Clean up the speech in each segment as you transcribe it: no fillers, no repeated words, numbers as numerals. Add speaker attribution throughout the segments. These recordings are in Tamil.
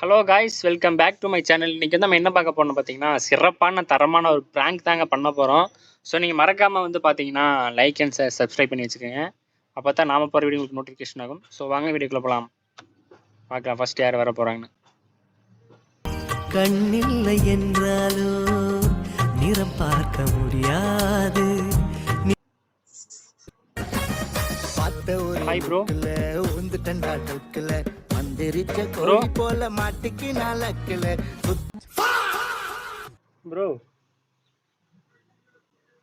Speaker 1: Hello guys, welcome back to my channel. இன்றைக்கி வந்து நம்ம என்ன பார்க்க போறோம்னு பார்த்தீங்கன்னா, சிறப்பான தரமான ஒரு ப்ராங்க் தாங்க பண்ண போகிறோம். ஸோ நீங்கள் மறக்காமல் வந்து பார்த்தீங்கன்னா லைக் அண்ட் சப்ஸ்கிரைப் பண்ணி வச்சுக்கோங்க. அப்போ தான் நாம போகிற வீடியோ உங்களுக்கு நோட்டிஃபிகேஷன் ஆகும். ஸோ வாங்க வீடியோக்குள்ளே போகலாம். பார்க்கலாம் ஃபர்ஸ்ட் யார் வர போகிறாங்கன்னு.
Speaker 2: கண்ணில்லை என்றாலோ நிறம் பார்க்க முடியாது.
Speaker 1: Hi bro. ப்ரோ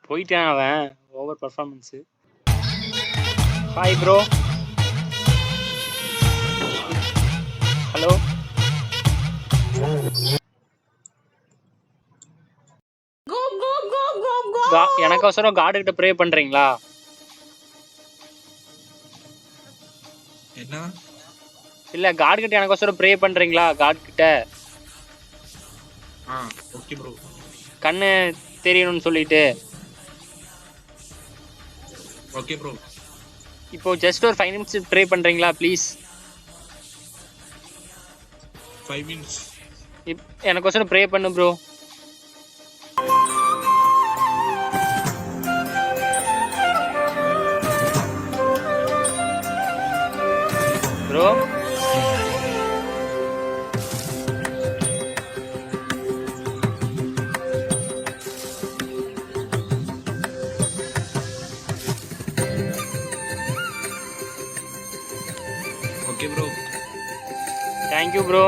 Speaker 1: போயிட்டான் அவன், over performance. Hi bro. Hello. எனக்கோசரம் காடு கிட்ட ப்ரே பண்றீங்களா?
Speaker 3: என்ன
Speaker 1: இல்ல, காட் கிட்ட எனக்கோசரம் ப்ரே பண்றீங்களா? காட் கிட்ட
Speaker 3: ஓகே ப்ரோ.
Speaker 1: கண்ணு தெரியணும்னு சொல்லிட்டு.
Speaker 3: Okay bro.
Speaker 1: இப்போ ஜஸ்ட் ஒரு 5 நிமிஷம் ப்ரே பண்றீங்களா ப்ளீஸ்?
Speaker 3: 5 மினிட்ஸ்.
Speaker 1: எனக்கோசரம் ப்ரே பண்ணு bro. Bro
Speaker 3: okay bro.
Speaker 1: Thank you bro.